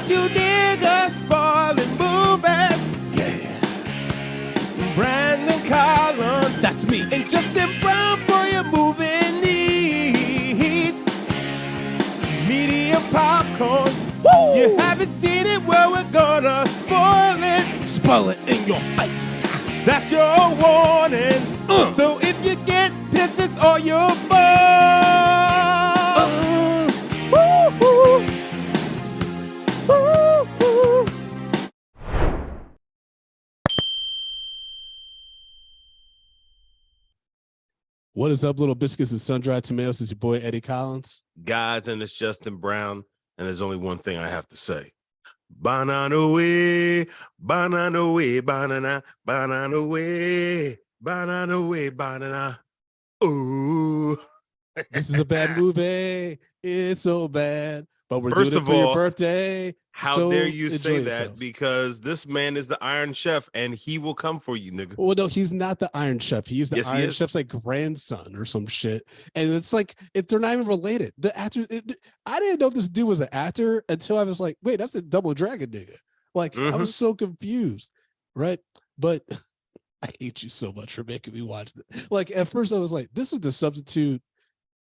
two niggas spoiling movies. Yeah. Brandon Collins, that's me, and Justin Brown for your movie needs. Medium popcorn. Woo! You haven't seen it, well, we're gonna spoil it. Spoil it in your face. That's your warning. So if you get pissed, it's all your fault. Woo-hoo. Woo-hoo. What is up, little biscuits and sun-dried tomatoes? It's your boy, Eddie Collins. Guys, and it's Justin Brown, and there's only one thing I have to say. Banana way, banana way, banana, banana way, banana way, banana. Ooh. This is a bad movie. It's so bad. But we're doing it for your birthday. How dare you say that? Because this man is the Iron Chef, and he will come for you, nigga. Well, no, he's not the Iron Chef. He's the Iron Chef's like grandson or some shit. And it's like, they're not even related. The actor, I didn't know this dude was an actor until I was like, wait, that's the Double Dragon nigga. Like, I was so confused, right? But I hate you so much for making me watch this. Like, at first I was like, this is the substitute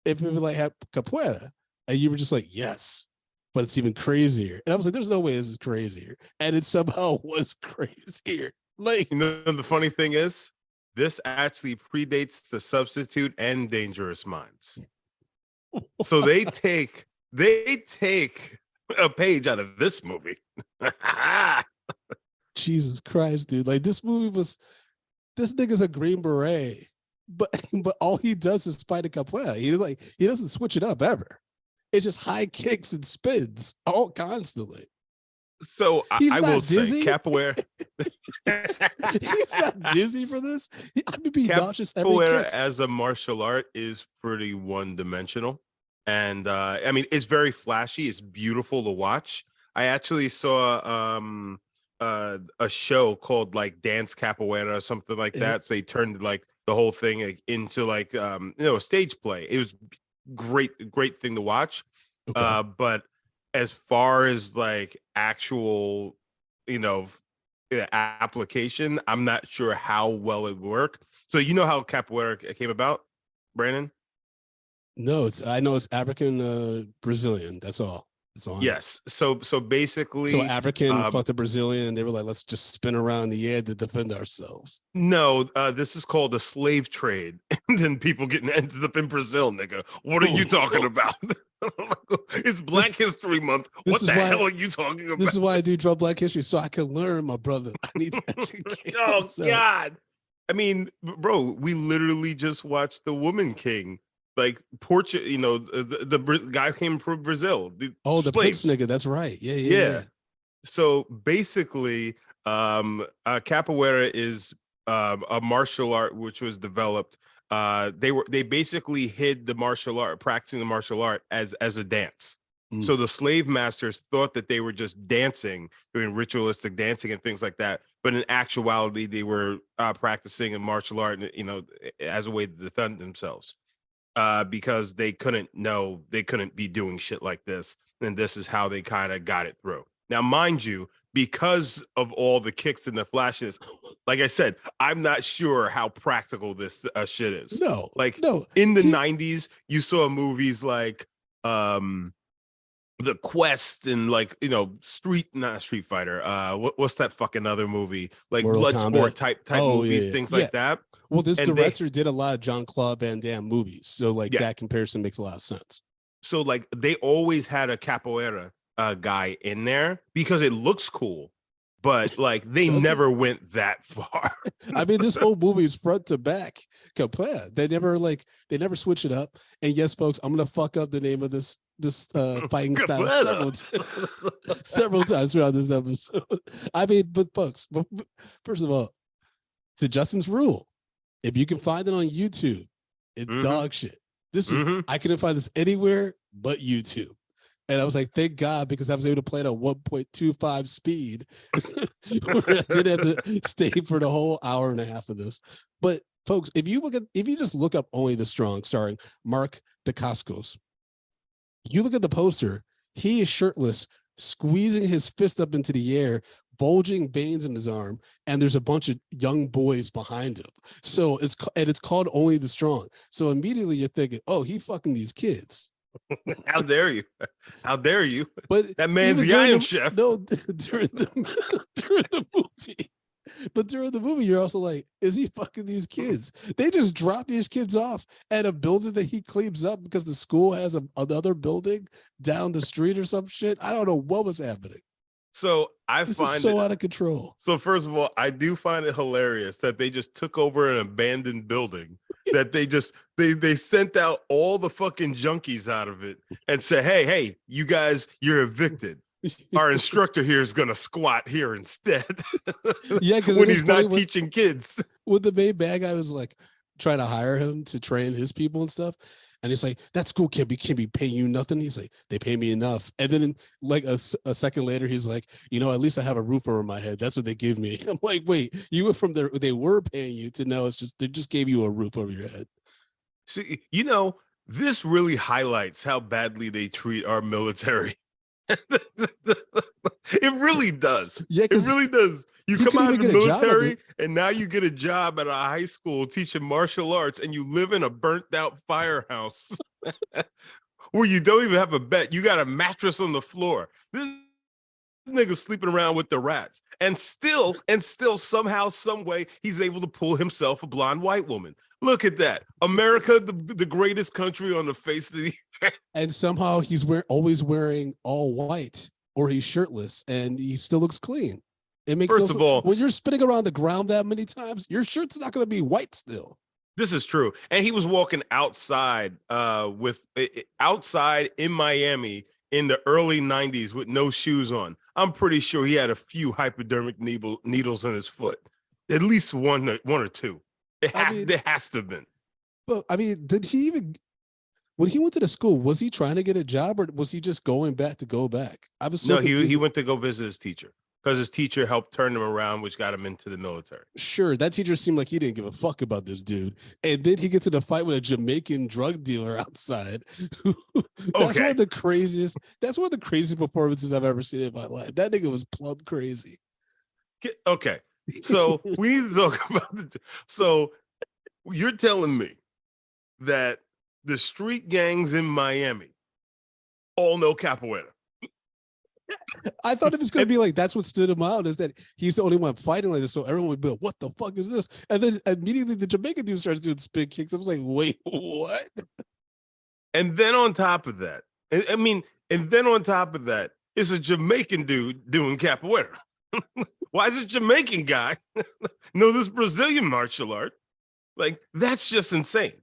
if it would like have capoeira. And you were just like, yes. But it's even crazier. And I was like, there's no way this is crazier. And it somehow was crazier. Like, you know, the funny thing is, this actually predates The Substitute and Dangerous Minds. So they take a page out of this movie. Jesus Christ, dude. Like, this nigga's a Green Beret, but all he does is fight a capoeira. He doesn't switch it up ever. It's just high kicks and spins all constantly. So I will say capoeira. He's not dizzy for this. I would be nauseous every kick. Capoeira as a martial art is pretty one-dimensional. And I mean, it's very flashy. It's beautiful to watch. I actually saw a show called like Dance Capoeira or something like that. So they turned like the whole thing into like a stage play. It was great thing to watch. Okay. But as far as like actual application, I'm not sure how well it work. So you know how capoeira came about, Brandon? No, I know it's African Brazilian. That's all. Yes. So basically, African fucked a Brazilian, and they were like, let's just spin around the air to defend ourselves. No, this is called a slave trade, and then people ended up in Brazil, nigga. What are you talking about? It's Black History Month. What the hell are you talking about? This is why I do Draw Black History, so I can learn, my brother. I need to educate myself. God. I mean, bro, we literally just watched The Woman King. Like Portugal, the guy came from Brazil. The Prince nigga, that's right. Yeah. So basically, capoeira is a martial art which was developed. They basically hid the martial art, practicing the martial art as a dance. So the slave masters thought that they were just dancing, doing ritualistic dancing and things like that. But in actuality, they were practicing a martial art, as a way to defend themselves. Because they couldn't be doing shit like this. And this is how they kind of got it through. Now, mind you, because of all the kicks and the flashes, like I said, I'm not sure how practical this shit is. No. In the 90s, you saw movies like The Quest and not Street Fighter. What's that fucking other movie? Like Bloodsport type movies, things like that. Well, this director did a lot of Jean-Claude Van Damme movies. So that comparison makes a lot of sense. So like they always had a capoeira guy in there because it looks cool, but like they never went that far. I mean, this whole movie is front to back capoeira. They never switch it up. And yes, folks, I'm gonna fuck up the name of this fighting style several times throughout this episode. I mean, but folks, first of all, to Justin's rule, if you can find it on YouTube, it's dog shit. This is I couldn't find this anywhere but YouTube. And I was like, thank God, because I was able to play it at 1.25 speed. I didn't have to stay for the whole hour and a half of this. But folks, if you just look up Only the Strong, starring Mark Dacascos, you look at the poster, he is shirtless squeezing his fist up into the air, bulging veins in his arm, and there's a bunch of young boys behind him. So it's called Only the Strong. So immediately you're thinking, oh, he fucking these kids. How dare you? How dare you? But that man's the Iron Chef. No, during the movie. But during the movie, you're also like, is he fucking these kids? They just drop these kids off at a building that he cleans up because the school has another building down the street or some shit. I don't know what was happening. So this is so out of control. So first of all, I do find it hilarious that they just took over an abandoned building that they sent out all the fucking junkies out of it and said, hey, you guys, you're evicted. Our instructor here is gonna squat here instead. Yeah, because when he's not teaching kids. When the main bad guy was like trying to hire him to train his people and stuff, and he's like, "That school can't be paying you nothing." He's like, "They pay me enough." And then like a second later, he's like, "At least I have a roof over my head. That's what they give me." I'm like, "Wait, you went from there? They were paying you to now it's just they just gave you a roof over your head." See, this really highlights how badly they treat our military. It really does. Yeah, it really does. You come out of the military and now you get a job at a high school teaching martial arts and you live in a burnt out firehouse where you don't even have a bed. You got a mattress on the floor. This nigga's sleeping around with the rats. And still somehow, some way, he's able to pull himself a blonde white woman. Look at that. America, the greatest country on the face of the earth. And somehow he's always wearing all white, or he's shirtless, and he still looks clean. It makes First of all, when you're spinning around the ground that many times, your shirt's not going to be white still. This is true. And he was walking outside outside in Miami in the early 90s with no shoes on. I'm pretty sure he had a few hypodermic needles in his foot. At least one or two. There has to have been. Well, I mean, did he even, when he went to the school, was he trying to get a job or was he just going back to go back? No, he went to go visit his teacher because his teacher helped turn him around, which got him into the military. Sure, that teacher seemed like he didn't give a fuck about this dude. And then he gets in a fight with a Jamaican drug dealer outside. That's one of the craziest performances I've ever seen in my life. That nigga was plumb crazy. Okay, so we need to talk about so you're telling me that the street gangs in Miami all know capoeira? I thought it was going to be like, that's what stood him out, is that he's the only one fighting like this. So everyone would be like, what the fuck is this? And then immediately the Jamaican dude started doing spin kicks. I was like, wait, what? And then on top of that, it's a Jamaican dude doing capoeira. Why is a Jamaican guy know this Brazilian martial art? Like, that's just insane.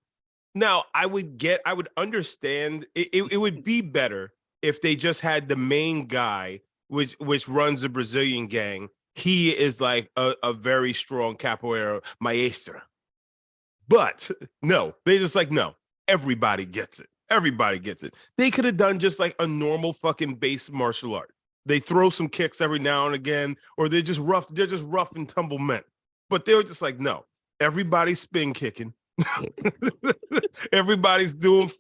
Now, I would understand, it would be better if they just had the main guy, which runs the Brazilian gang. He is like a very strong capoeira maestro. But no, they just like, no, everybody gets it. Everybody gets it. They could have done just like a normal fucking base martial art. They throw some kicks every now and again, or they're just rough and tumble men. But they were just like, no, everybody's spin kicking. Everybody's doing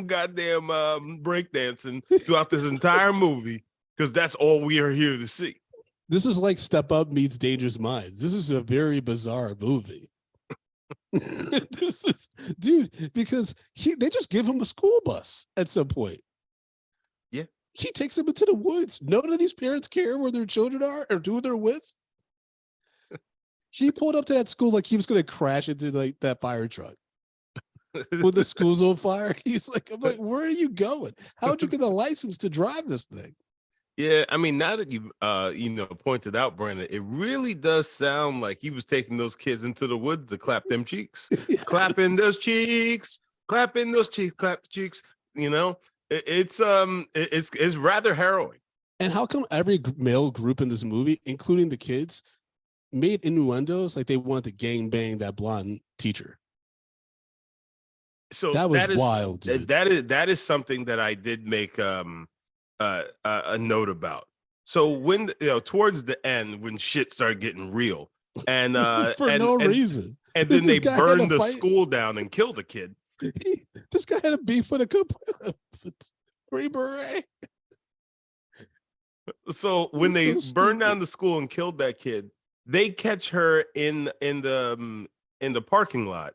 goddamn breakdancing throughout this entire movie because that's all we are here to see. This is like Step Up meets Dangerous Minds. This is a very bizarre movie. Because they just give him a school bus at some point. Yeah. He takes them into the woods. None of these parents care where their children are or who they're with. He pulled up to that school like he was going to crash into like that fire truck. When the school's on fire, I'm like, where are you going? How'd you get a license to drive this thing? Yeah, I mean, now that you pointed out, Brandon, it really does sound like he was taking those kids into the woods to clap them cheeks. Yes. Clapping those cheeks, clap the cheeks. It's rather harrowing. And how come every male group in this movie, including the kids, made innuendos like they wanted to gang bang that blonde teacher? So that was wild, dude. That is something that I did make a note about. So when towards the end, when shit started getting real, and for no reason, and then they burned the school down and killed a kid. This guy had a beef with a Green Beret. So when It's they so burned down stupid. the school and killed that kid, they catch her in the parking lot,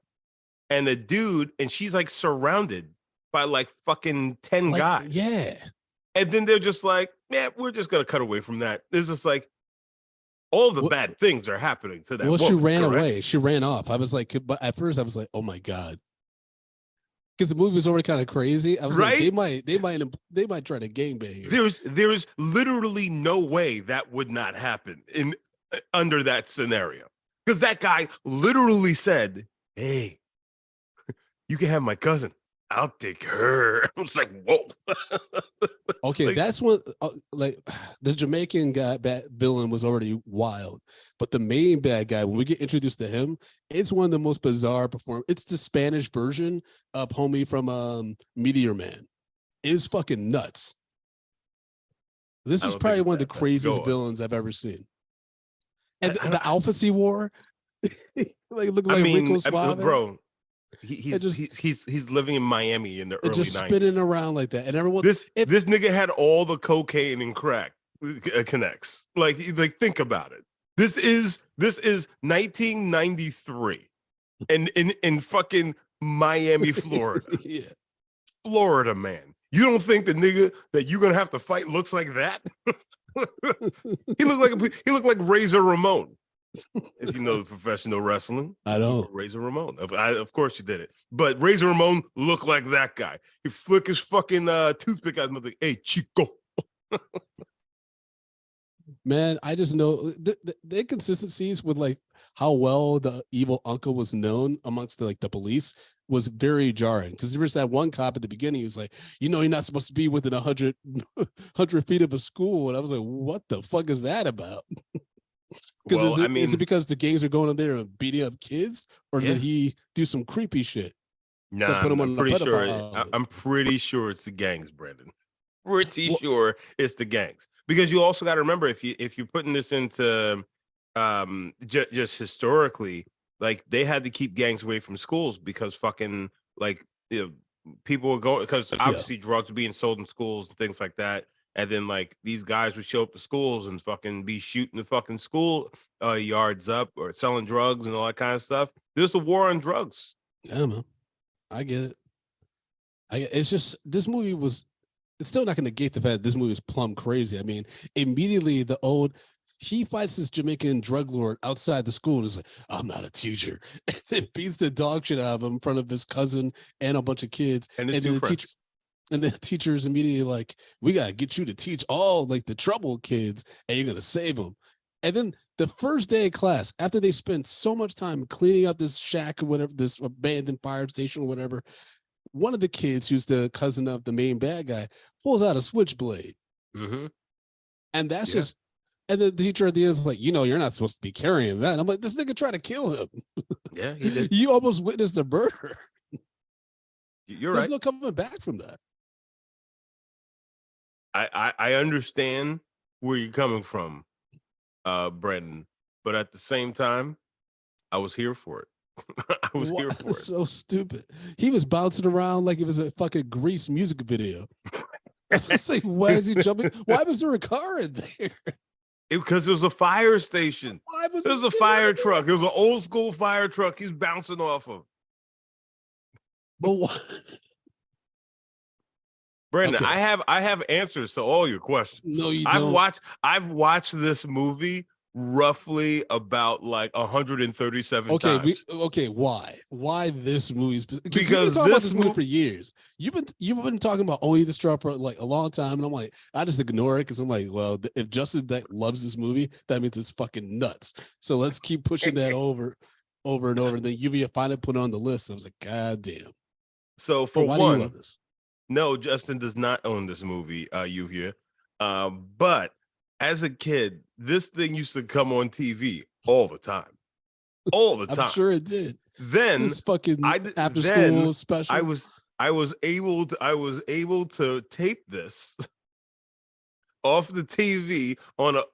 and the dude, and she's like surrounded by like fucking 10 Like, guys. yeah. And then they're just like, yeah, we're just gonna cut away from that. This is like all the What? bad things are happening to that Well, she woman, ran correct? away. She ran off. I was like, but at first I was like, oh my god, because the movie was already kind of crazy. I was like, Right? they might try to gangbang her. There's literally no way that would not happen in under that scenario. Because that guy literally said, hey, you can have my cousin. I'll take her. I was like, whoa. Okay, Like, that's what like the Jamaican guy villain was already wild, but the main bad guy when we get introduced to him, it's one of the most bizarre perform. It's the Spanish version of homie from Meteor Man. It's fucking nuts. This I is don't think probably it's one of the that bad. craziest Go on. villains I've ever seen. And the I, outfits he wore, like looking like Rico Suave, bro, and just he's living in Miami in the and early just spinning 90s. around like that, and everyone, if This nigga had all the cocaine and crack connects. Like think about it. This is 1993 and in fucking Miami, Florida. yeah. Florida man. You don't think the nigga that you're gonna have to fight looks like that? He looked like Razor Ramon. If you know the professional wrestling, I don't. Razor Ramon. Of course you did it. But Razor Ramon looked like that guy. He flick his fucking toothpick out and like, hey, Chico. Man, I just know the inconsistencies with like how well the evil uncle was known amongst the police was very jarring because there was that one cop at the beginning who's like, you're not supposed to be within 100 feet of a school, and I was like, what the fuck is that about? Because Well, is it because the gangs are going in there and beating up kids, or yeah. did he do some creepy shit that Nah, put him I'm on the pretty sure. pedophile list? I'm pretty sure it's the gangs, Brandon. Pretty Well, sure it's the gangs because you also got to remember if you're putting this into just historically, like they had to keep gangs away from schools because fucking like people were going because yeah. obviously drugs were being sold in schools and things like that. And then like these guys would show up to schools and fucking be shooting the fucking school yards up or selling drugs and all that kind of stuff. There's a war on drugs. Yeah, man. I get it. It's just this movie was. It's still not going to negate the fact that this movie is plumb crazy. I mean, immediately he fights this Jamaican drug lord outside the school and is like, I'm not a teacher. And then beats the dog shit out of him in front of his cousin and a bunch of kids. And his two friends. And the teacher is immediately like, we got to get you to teach all like the troubled kids and you're going to save them. And then the first day of class, after they spent so much time cleaning up this shack or whatever, this abandoned fire station or whatever, one of the kids, who's the cousin of the main bad guy, pulls out a switchblade. Mm-hmm. And that's just, and the teacher at the end is like, you're not supposed to be carrying that. And I'm like, this nigga tried to kill him. Yeah, he did. You almost witnessed a murder. You're There's right. no coming back from that. I understand where you're coming from, Brendan, but at the same time, I was here for it. I was here for it. So stupid. He was bouncing around like it was a fucking Grease music video. I was like, why is he jumping? Why was there a car in there? Because it was a fire station. Why was it was a fire truck. It was an old school fire truck. He's bouncing off of. But what? Brandon, okay. I have answers to all your questions. No, you don't. I've watched this movie roughly about like 137 times. Okay, why this movie? Because you've been talking about this movie for years. You've been talking about Only the Straw for like a long time, and I'm like, I just ignore it because I'm like, well, if Justin Deck loves this movie, that means it's fucking nuts. So let's keep pushing that over and over. And then you finally put it on the list. I was like, God damn. So for one, do you love this? No, Justin does not own this movie, Yuvia. But as a kid, this thing used to come on TV all the time. All the time. I'm sure it did. Then this fucking after school special. I was able to tape this off the TV on a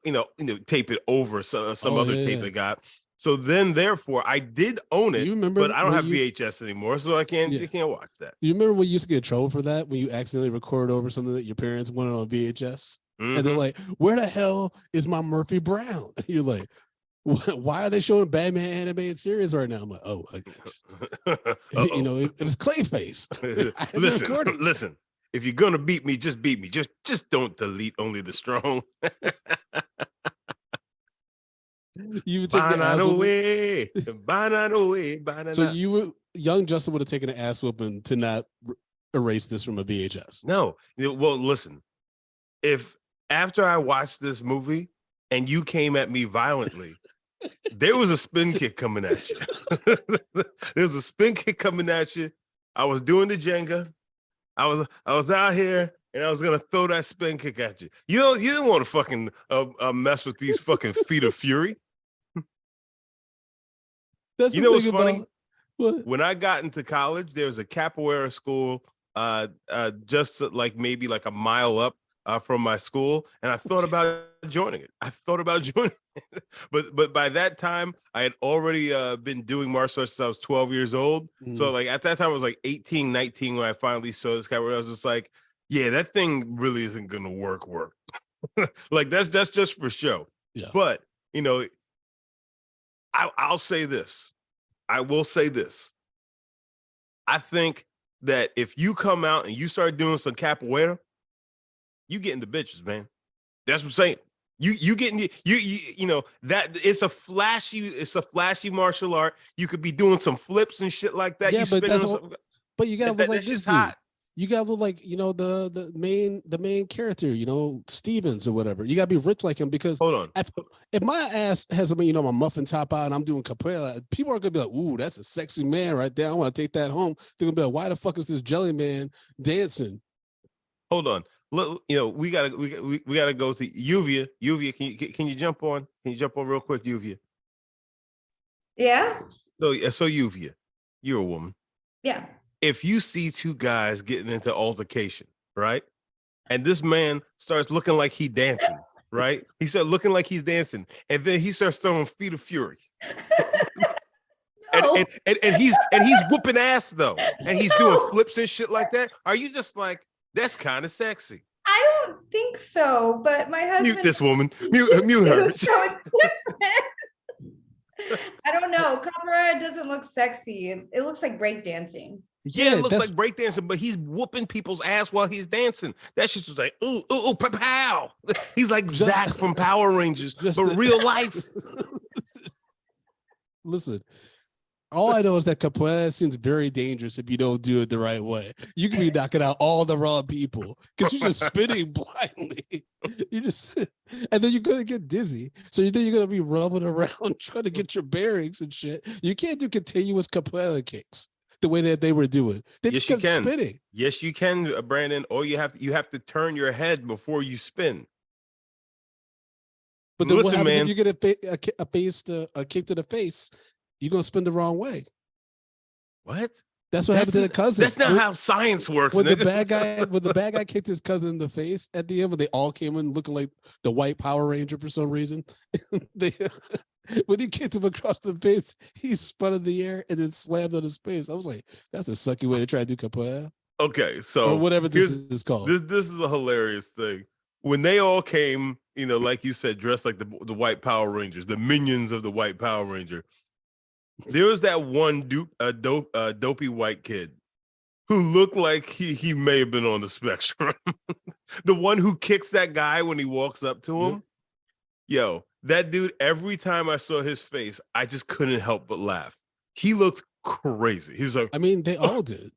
tape it over some other tape I got. So then, therefore, I did own it, but I don't have VHS anymore, so I can't watch that. You remember when you used to get in trouble for that when you accidentally record over something that your parents wanted on VHS? And they're like, where the hell is my Murphy Brown? And you're like, why are they showing Batman animated series right now? I'm like, oh, you know, it was Clayface. Listen. If you're gonna beat me, just beat me. Just don't delete only the strong. You take the ass away. So you young Justin would have taken an ass whooping to not erase this from a VHS. No. Well, listen. If after I watched this movie and you came at me violently, there was a spin kick coming at you. There was a spin kick coming at you. I was doing the Jenga. I was out here and I was gonna throw that spin kick at you. You didn't want to fucking mess with these fucking feet of fury. That's you know what's funny? What? When I got into college, there was a capoeira school just like maybe like a mile up from my school, and I thought about joining it. But by that time, I had already been doing martial arts since I was 12 years old. So like at that time, I was like 18, 19 when I finally saw this capoeira. I was just like, yeah, that thing really isn't gonna work. Like that's just for show. Yeah. But you know, I'll say this. I will say this. I think that if you come out and you start doing some capoeira, you getting the bitches, man. That's what I'm saying. You getting you know that it's a flashy martial art. You could be doing some flips and shit like that. Yeah, but you gotta look like this dude. Hot. You gotta look like, you know, the main character, you know, Stevens or whatever. You gotta be ripped like him, because hold on. If my ass has, you know, my muffin top out and I'm doing capoeira, people are gonna be like, ooh, that's a sexy man right there. I want to take that home. They're gonna be like, why the fuck is this jelly man dancing? Hold on. Look, you know, we gotta go to Yuvia. Yuvia, can you jump on? Can you jump on real quick, Yuvia? Yeah. So Yuvia, you're a woman. Yeah. If you see two guys getting into altercation, right? And this man starts looking like he dancing, right? He starts looking like he's dancing, and then he starts throwing feet of fury. No. and he's whooping ass though, and he's doing flips and shit like that. Are you just like, that's kind of sexy? I don't think so, but my husband. Mute this woman. Mute her. So it's different. I don't know. Capoeira doesn't look sexy. It looks like breakdancing. Yeah, it looks like breakdancing, but he's whooping people's ass while he's dancing. That shit's just like, ooh, pow. He's like Zach from Power Rangers, but real life. Listen, all I know is that capoeira seems very dangerous if you don't do it the right way. You can be knocking out all the wrong people because you're just spinning blindly. And then you're gonna get dizzy. So then you're gonna be rubbing around trying to get your bearings and shit. You can't do continuous capoeira kicks the way that they were doing. They just kept spinning. Yes, you can, Brandon. Or you have to turn your head before you spin. But then what happens if you get a kick to the face? You're gonna spin the wrong way. What? That's what happened to the cousin. That's not how science works. When the bad guy kicked his cousin in the face at the end, when they all came in looking like the white Power Ranger for some reason, when he kicked him across the face, he spun in the air and then slammed on his face. I was like, that's a sucky way to try to do capoeira. Okay, so or whatever this is called. This is a hilarious thing. When they all came, you know, like you said, dressed like the white Power Rangers, the minions of the white Power Ranger. There was that one dopey white kid who looked like he may have been on the spectrum. The one who kicks that guy when he walks up to him. Yep. Yo, that dude, every time I saw his face, I just couldn't help but laugh. He looked crazy. He's like, I mean, they all did.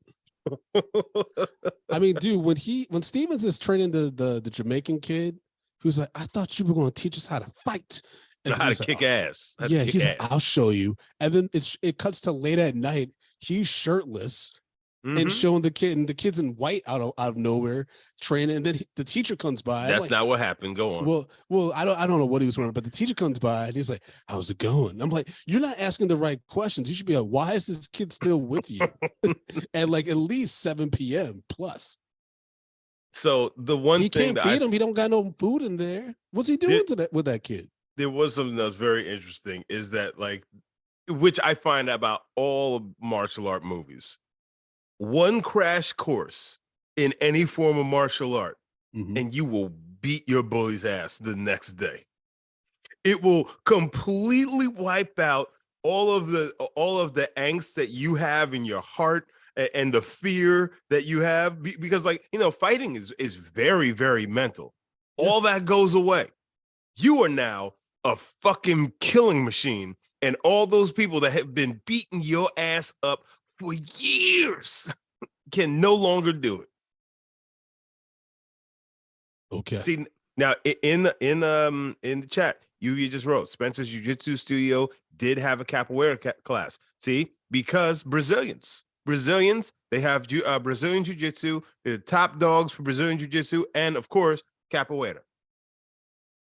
I mean, dude, when Stevens is training the Jamaican kid who's like, I thought you were going to teach us how to fight. How to kick ass. Yeah, he's like, I'll show you. And then it cuts to late at night. He's shirtless and showing the kid, and the kid's in white out of nowhere training. And then the teacher comes by. That's not what happened. Go on. Well, I don't know what he was wearing, but the teacher comes by and he's like, how's it going? I'm like, you're not asking the right questions. You should be like, why is this kid still with you? At like at least 7 p.m. plus. So the one he thing can't feed him. He don't got no food in there. What's he doing with that kid? There was something that was very interesting, is that, like, which I find about all martial art movies, one crash course in any form of martial art, and you will beat your bully's ass the next day. It will completely wipe out all of the angst that you have in your heart and the fear that you have, because like, you know, fighting is very, very mental. Yeah. All that goes away. You are now a fucking killing machine, and all those people that have been beating your ass up for years can no longer do it. Okay. See, now in the chat, you just wrote Spencer's Jiu-Jitsu studio did have a capoeira class. See, because Brazilians, they have Brazilian Jiu-Jitsu. They're the top dogs for Brazilian Jiu-Jitsu, and of course, capoeira.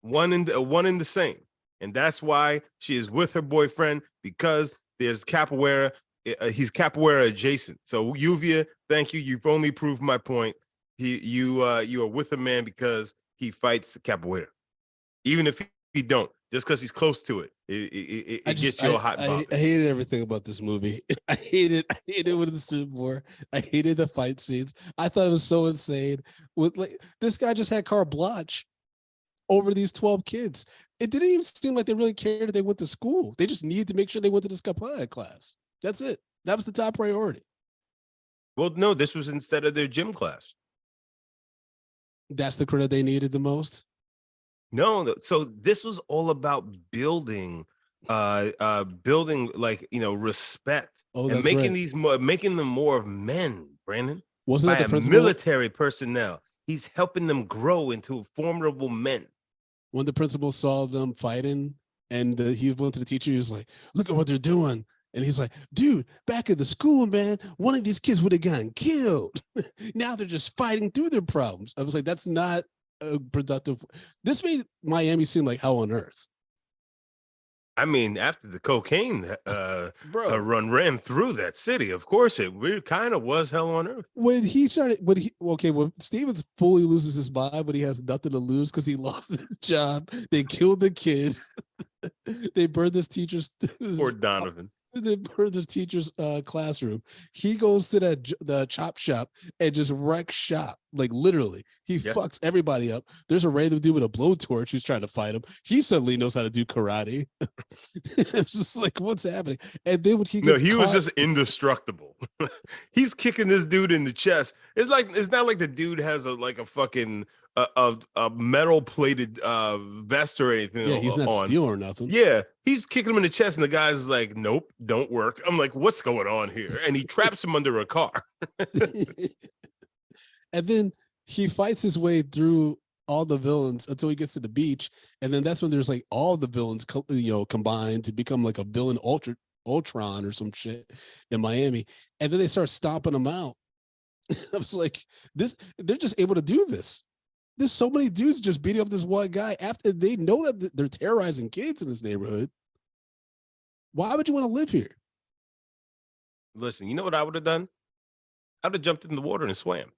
One in the same, and that's why she is with her boyfriend, because there's capoeira. He's capoeira adjacent. So Yuvia, thank you. You've only proved my point. You are with a man because he fights capoeira, even if he don't. Just because he's close to it, it gets you a hot I hated everything about this movie. I hated what it stood for. I hated the fight scenes. I thought it was so insane. With like this guy just had carte blanche over these 12 kids. It didn't even seem like they really cared that they went to school. They just needed to make sure they went to this capoeira class. That's it. That was the top priority. Well, no, this was instead of their gym class. That's the credit they needed the most. No, so this was all about building like, you know, respect and making them more of men, Brandon. Wasn't by that the a principal? military personnel. He's helping them grow into formidable men. When the principal saw them fighting and he went to the teacher, he was like, look at what they're doing. And he's like, dude, back at the school, man, one of these kids would have gotten killed. Now they're just fighting through their problems. I was like, that's not a productive. This made Miami seem like hell on earth. I mean, after the cocaine run ran through that city, of course it kind of was hell on earth. When Stevens fully loses his mind, but he has nothing to lose because he lost his job. They killed the kid. They burned this teacher's. Poor Donovan. They burned this teacher's classroom. He goes to the chop shop and just wrecks shop. Like literally, he fucks everybody up. There's a random dude with a blowtorch who's trying to fight him. He suddenly knows how to do karate. It's just like, what's happening? And then when he was just indestructible. He's kicking this dude in the chest. It's not like the dude has a fucking a metal plated vest or anything. Yeah, he's not steel or nothing. Yeah, he's kicking him in the chest, and the guy's like, "Nope, don't work." I'm like, "What's going on here?" And he traps him under a car. And then he fights his way through all the villains until he gets to the beach, and then that's when there's like all the villains, combined to become like a villain Ultron or some shit in Miami, and then they start stomping them out. I was like, they're just able to do this. There's so many dudes just beating up this one guy after they know that they're terrorizing kids in this neighborhood. Why would you want to live here? Listen, you know what I would have done? I would have jumped in the water and swam.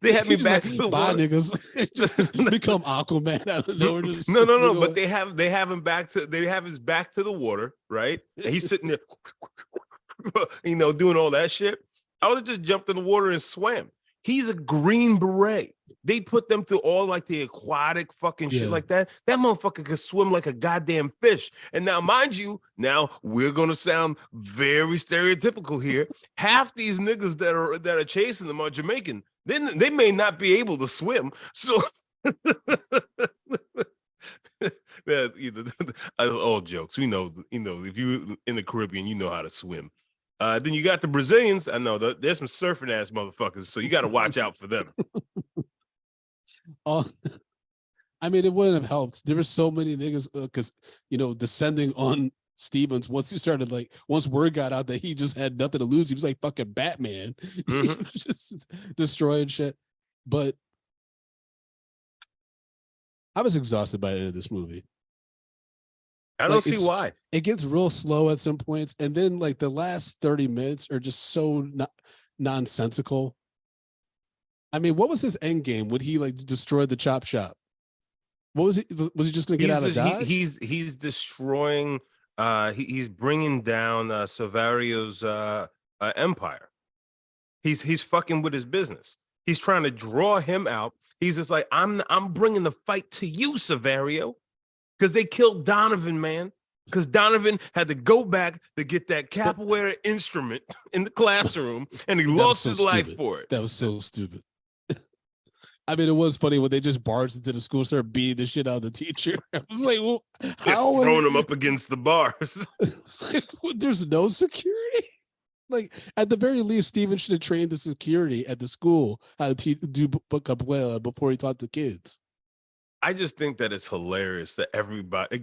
They had me back to the water. Niggas. Just become Aquaman out of nowhere. No. But they have him back to his back to the water, right? And he's sitting there, doing all that shit. I would have just jumped in the water and swam. He's a Green Beret. They put them through all like the aquatic fucking shit like that. That motherfucker could swim like a goddamn fish. And now, mind you, we're gonna sound very stereotypical here. Half these niggas that are chasing them are Jamaican. Then they may not be able to swim. So all jokes. We know, if you in the Caribbean, you know how to swim. Then you got the Brazilians. I know there's some surfing ass motherfuckers, so you got to watch out for them. I mean, it wouldn't have helped. There were so many niggas because descending on Stevens once word got out that he just had nothing to lose. He was like fucking Batman, He was just destroying shit. But I was exhausted by the end of this movie. I don't see why. It gets real slow at some points, and then like the last 30 minutes are just so nonsensical. I mean, what was his end game? Would he like destroy the chop shop? What was he? Was he just going to get out of Dodge? He's destroying. He's bringing down Savario's empire. He's fucking with his business. He's trying to draw him out. He's just like, I'm bringing the fight to you, Severio, because they killed Donovan, man. Because Donovan had to go back to get that capoeira instrument in the classroom, and he lost his life for it. That was so stupid. I mean, it was funny when they just barged into the school, started beating the shit out of the teacher. I was like, well, how throwing him up against the bars? It's like, there's no security. Like, at the very least, Steven should have trained the security at the school how to do capoeira before he taught the kids. I just think that it's hilarious that everybody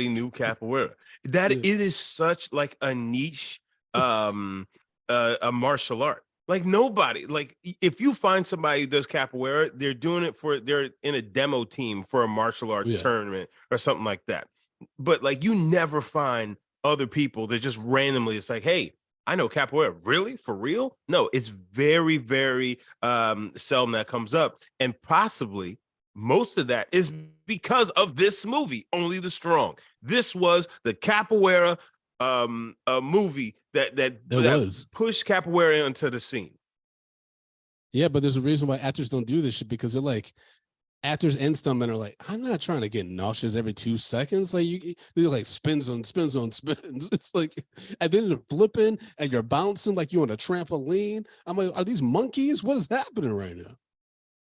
knew capoeira. That it is such like a niche, a martial art. Like nobody, like if you find somebody who does capoeira, they're in a demo team for a martial arts tournament or something like that. But like you never find other people that just randomly, it's like, hey, I know capoeira. Really? For real? No, it's very, very seldom that comes up. And possibly most of that is because of this movie, Only the Strong. This was the capoeira movie that pushed capoeira into the scene. Yeah, but there's a reason why actors don't do this shit, because they're like, actors and stuntmen are like, I'm not trying to get nauseous every 2 seconds. Like they're like spins on spins. It's like, and then you're flipping and you're bouncing like you're on a trampoline. I'm like, are these monkeys? What is happening right now?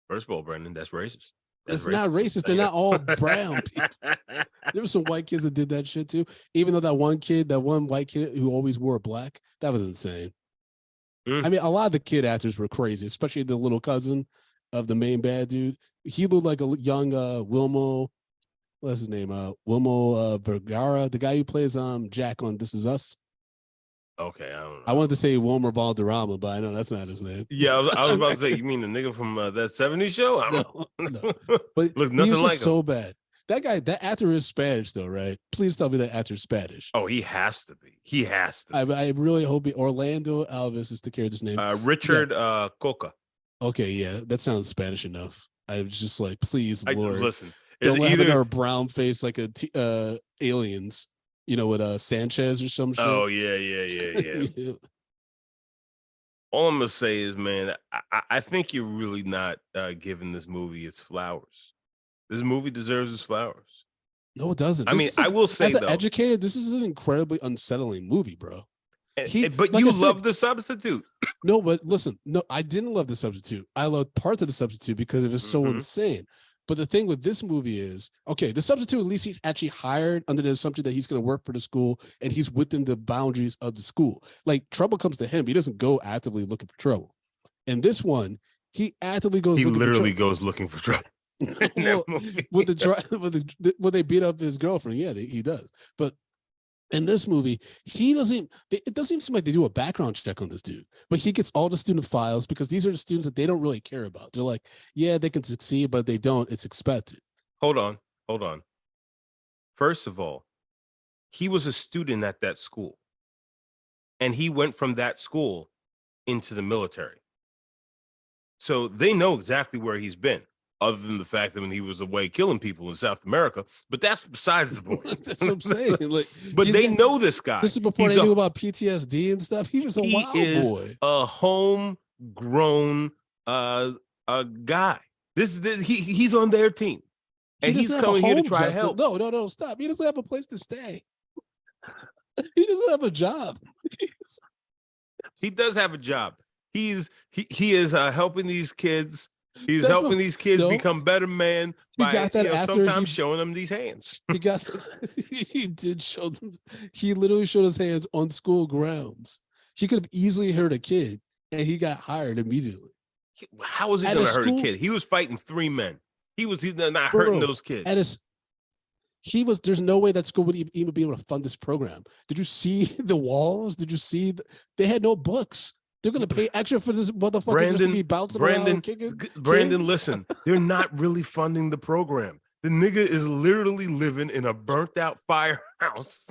First of all, Brendan, that's racist. It's not racist. They're not all brown people. There were some white kids that did that shit too. Even though that one white kid who always wore black, that was insane. I mean, a lot of the kid actors were crazy, especially the little cousin of the main bad dude. He looked like a young Wilmo. What's his name? Wilmo Vergara, the guy who plays Jack on This Is Us. Okay, I don't know. I wanted to say Wilmer Balderrama, but I know that's not his name. Yeah, I was about to say, you mean the nigga from that 70s show? No. But look nothing like him. So bad. That actor is Spanish, though, right? Please tell me that actor's Spanish. Oh, he has to be. He has to. I really hope Orlando Alves is the character's name. Richard Coca. Okay, yeah, that sounds Spanish enough. I was just like, please, Lord, listen. Don't let him our brown face like a aliens. You know, with Sanchez or some shit. Oh yeah. All I'm gonna say is, man, I think you're really not giving this movie its flowers. This movie deserves its flowers. No, it doesn't. I mean, I will say, as an educator, this is an incredibly unsettling movie, bro. But like you love The Substitute. No, but listen, no, I didn't love The Substitute. I loved parts of The Substitute because it was so insane. But the thing with this movie is, okay, The Substitute, at least he's actually hired under the assumption that he's going to work for the school and he's within the boundaries of the school. Like, trouble comes to him. He doesn't go actively looking for trouble. And this one, he actively goes. He literally goes looking for trouble. Well, when they beat up his girlfriend, yeah, he does. But in this movie, it doesn't seem like they do a background check on this dude, but he gets all the student files because these are the students that they don't really care about. They're like, yeah, they can succeed, but if they don't, it's expected. Hold on. First of all, he was a student at that school, and he went from that school into the military. So they know exactly where he's been, other than the fact that when he was away killing people in South America. But that's besides the point. That's what I'm saying. Like, but they know this guy. This is before they knew about PTSD and stuff. He was a wild boy. A homegrown guy. He's on their team. And he's coming here to try to help. No, stop. He doesn't have a place to stay. He doesn't have a job. He does have a job. He is helping these kids. He's helping these kids become better men by sometimes showing them these hands. He did show them. He literally showed his hands on school grounds. He could have easily hurt a kid, and he got hired immediately. How was he going to hurt a kid? He was fighting 3 men. He's not hurting those kids. There's no way that school would even be able to fund this program. Did you see the walls? Did you see? They had no books. They're going to pay extra for this motherfucker just to be bouncing around and kicking. Brandon, listen, they're not really funding the program. The nigga is literally living in a burnt out firehouse.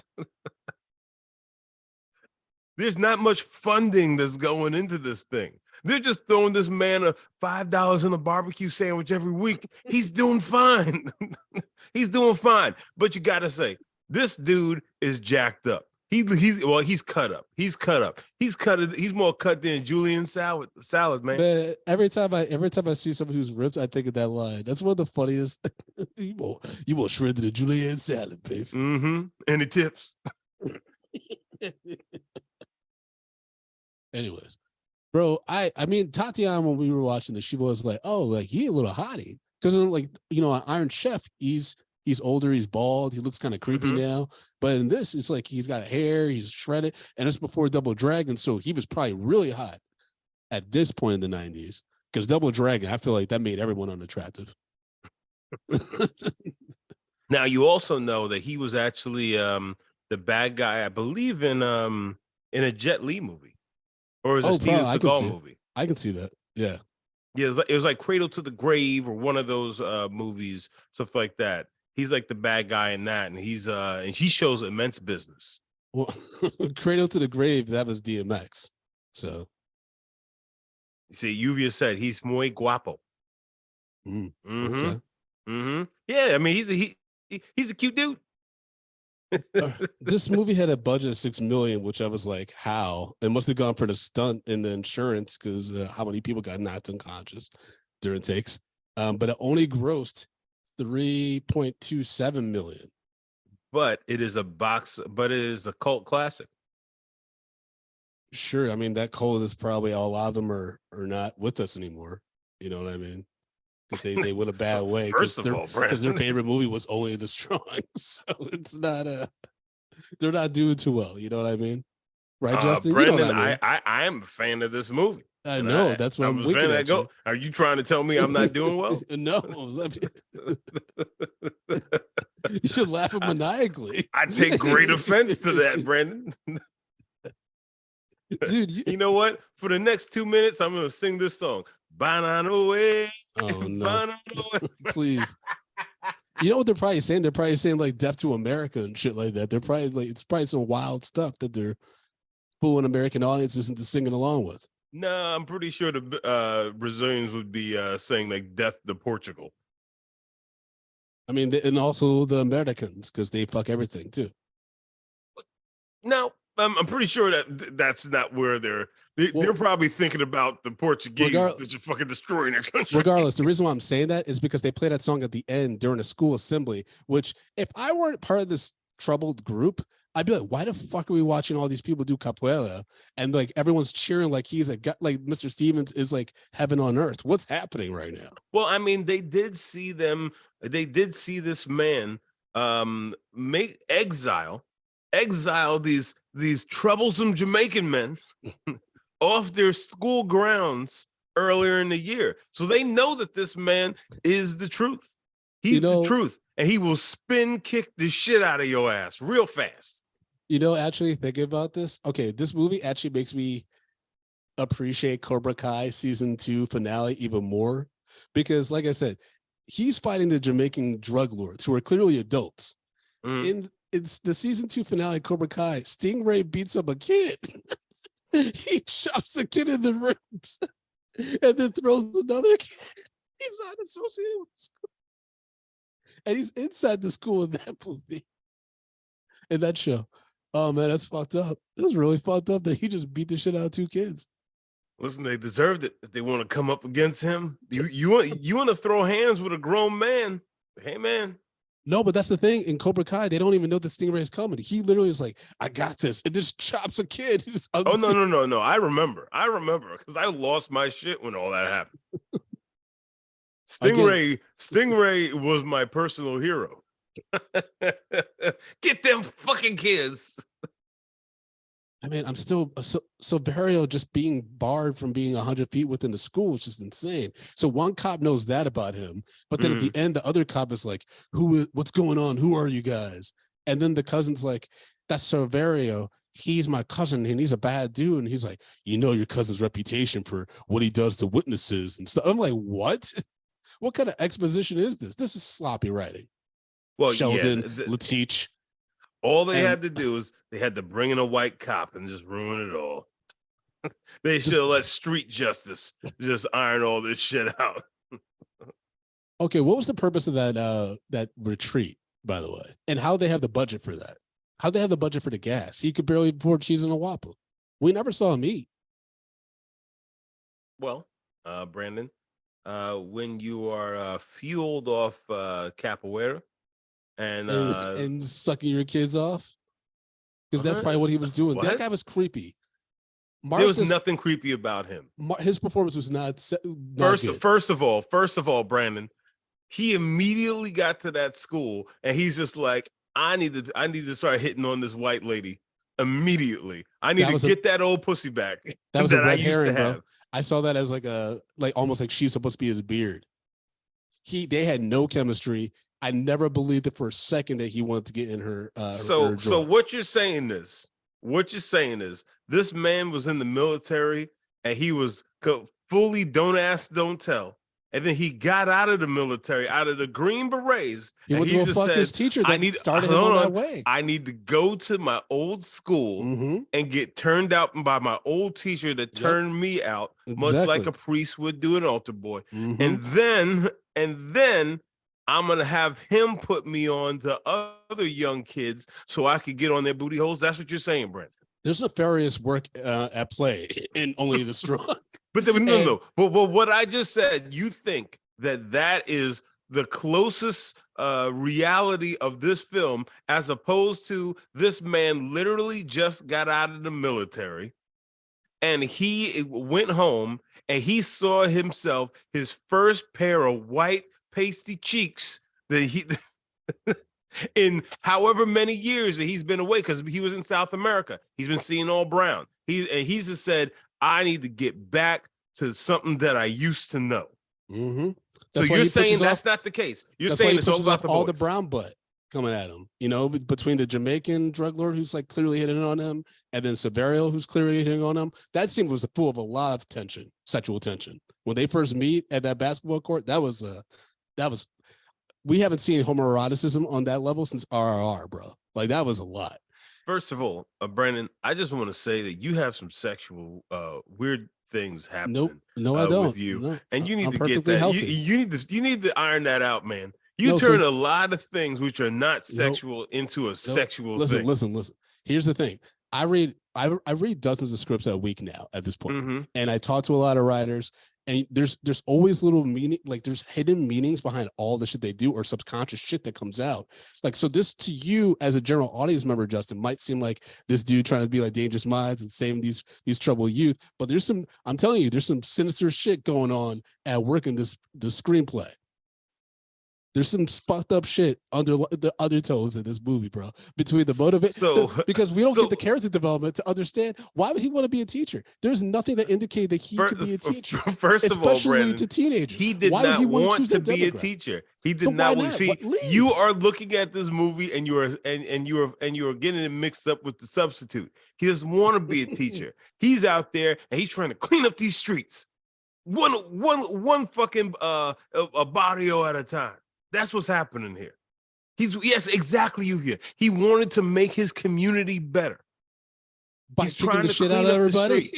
There's not much funding that's going into this thing. They're just throwing this man $5 in a barbecue sandwich every week. He's doing fine. He's doing fine. But you got to say, this dude is jacked up. He's cut up. He's cut up. He's more cut than Julian salad, man. But every time I see someone who's ripped, I think of that line. That's one of the funniest. you will shred the Julian salad, babe. Mm-hmm. And the tips. Anyways, bro, I mean Tatiana, when we were watching this, she was like, oh, like he a little hottie. Because like, on Iron Chef, he's older, he's bald, he looks kind of creepy now. But in this, it's like he's got hair, he's shredded, and it's before Double Dragon, so he was probably really hot at this point in the 90s. Because Double Dragon, I feel like that made everyone unattractive. Now you also know that he was actually the bad guy, I believe, in a Jet Li movie, or is it Steven Seagal movie? I can see that. Yeah. Yeah, it was like Cradle to the Grave or one of those movies, stuff like that. He's like the bad guy in that, and he shows immense business. Well, Cradle to the Grave, that was DMX. So, see, Yuvia said he's muy guapo. Okay. Yeah, I mean he's a cute dude. This movie had a budget of $6 million, which I was like, how? It must have gone for the stunt and the insurance, because how many people got knocked unconscious during takes? But it only grossed $3.27 million. But it is a cult classic. Sure, I mean that cult is probably a lot of them are not with us anymore. You know what I mean? Because they went a bad way. First of all, because their favorite movie was Only the Strong, so it's not they're not doing too well. You know what I mean? Right, Justin? Brendan, you know what I mean? I am a fan of this movie. I know. That's what I'm winking at you. Are you trying to tell me I'm not doing well? No. You should laugh at maniacally. I take great offense to that, Brandon. Dude, you know what? For the next 2 minutes, I'm going to sing this song. Banana way. Oh, no. Please. You know what they're probably saying? They're probably saying like Death to America and shit like that. They're probably like, it's probably some wild stuff that they're fooling American audiences into singing along with. No, I'm pretty sure the Brazilians would be saying like Death to Portugal. I mean, and also the Americans, because they fuck everything too. No, I'm pretty sure that's not where they're probably thinking about the Portuguese that you're fucking destroying their country. Regardless, the reason why I'm saying that is because they play that song at the end during a school assembly, which if I weren't part of this troubled group, I'd be like, why the fuck are we watching all these people do capoeira? And like everyone's cheering like he's like Mr. Stevens is like heaven on earth. What's happening right now? Well, I mean, they did see this man exile these troublesome Jamaican men off their school grounds earlier in the year. So they know that this man is the truth. He's the truth. And he will spin kick the shit out of your ass real fast. Actually thinking about this, okay, this movie actually makes me appreciate Cobra Kai season 2 finale even more, because like I said, he's fighting the Jamaican drug lords who are clearly adults. It's the season 2 finale, Cobra Kai, Stingray beats up a kid. He chops a kid in the ribs and then throws another kid. He's not associated with school. And he's inside the school in that movie, in that show. Oh man, that's fucked up. It was really fucked up that he just beat the shit out of 2 kids. Listen, they deserved it. If they want to come up against him, you want to throw hands with a grown man. Hey man. No, but that's the thing. In Cobra Kai, they don't even know that Stingray is coming. He literally is like, I got this. And just chops a kid who's unseen. Oh, no. I remember because I lost my shit when all that happened. Stingray was my personal hero. Get them fucking kids. I mean, I'm still so Barrio just being barred from being 100 feet within the school is just insane. So one cop knows that about him, but then at the end, the other cop is like, what's going on? Who are you guys? And then the cousin's like, that's Silverio. He's my cousin and he's a bad dude. And he's like, your cousin's reputation for what he does to witnesses and stuff. I'm like, what? What kind of exposition is this? This is sloppy writing. Well, Sheldon, Lateach. All they had to do is they had to bring in a white cop and just ruin it all. They should have let street justice just iron all this shit out. Okay, what was the purpose of that retreat, by the way? And how they have the budget for that? How'd they have the budget for the gas? He could barely pour cheese in a Whopper. We never saw him eat. Well, Brandon, when you are fueled off capoeira and sucking your kids off, because that's probably what he was doing. What? That guy was creepy. There was nothing creepy about him. His performance was not First of all, Brandon, he immediately got to that school and he's just like, I need to start hitting on this white lady immediately. I need to get that old pussy back that I used to have. Bro. I saw that as like almost like she's supposed to be his beard. They had no chemistry. I never believed it for a second that he wanted to get in her. So what you're saying is this man was in the military and he was fully don't ask, don't tell. And then he got out of the military, out of the Green Berets. He went to fuck his teacher that started him on that way. I need to go to my old school and get turned out by my old teacher that turned me out, much like a priest would do an altar boy. And then I'm going to have him put me on to other young kids so I could get on their booty holes. That's what you're saying, Brent. There's nefarious work at play in Only the Strong. But no. But what I just said, you think that is the closest reality of this film, as opposed to this man literally just got out of the military and he went home and he saw himself his first pair of white pasty cheeks that he in however many years that he's been away, because he was in South America. He's been seeing all brown. He's just said, I need to get back to something that I used to know. So you're saying that's not the case. You're saying it's all about all the brown butt coming at him, between the Jamaican drug lord who's like clearly hitting on him and then Severio who's clearly hitting on him. That scene was full of a lot of tension, sexual tension. When they first meet at that basketball court, we haven't seen homoeroticism on that level since RRR, bro. Like that was a lot. First of all, Brandon, I just want to say that you have some sexual weird things happening. No, I don't. With you, no, and you need I'm to get that. You need to iron that out, man. You turn a lot of things which are not sexual into a sexual thing. Listen. Here's the thing. I read dozens of scripts a week now at this point, and I talk to a lot of writers. And there's always little meaning, like there's hidden meanings behind all the shit they do or subconscious shit that comes out. Like, so this to you as a general audience member, Justin, might seem like this dude trying to be like Dangerous Minds and saving these troubled youth. But I'm telling you, there's some sinister shit going on at work in the screenplay. There's some fucked up shit under the undertones in this movie, bro. Between the motivation, because we don't get the character development to understand why would he want to be a teacher. There's nothing that indicates that he could be a teacher. First of all, Brandon, to teenagers, he did not want to be a teacher. He did not want to see. You are looking at this movie and you are getting it mixed up with the substitute. He doesn't want to be a teacher. He's out there and he's trying to clean up these streets, one fucking a barrio at a time. That's what's happening here. Yes, exactly. You hear. He wanted to make his community better. By kicking the shit out of everybody.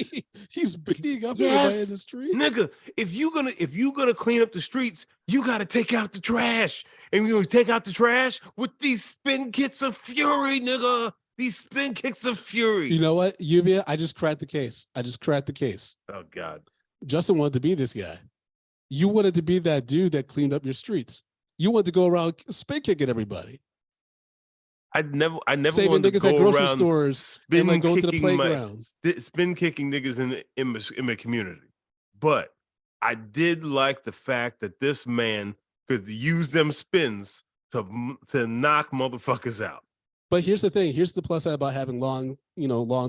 He's beating up everybody in the street. Nigga, if you're gonna clean up the streets, you gotta take out the trash. And you're gonna take out the trash with these spin kicks of fury, nigga. These spin kicks of fury. You know what, Yuvia? I just cracked the case. Oh God. Justin wanted to be this guy. You wanted to be that dude that cleaned up your streets. You want to go around spin kicking everybody. I never saving wanted niggas to go at grocery around stores and like go to the playgrounds. Spin kicking niggas in my community. But I did like the fact that this man could use them spins to knock motherfuckers out. But here's the thing. Here's the plus side about having long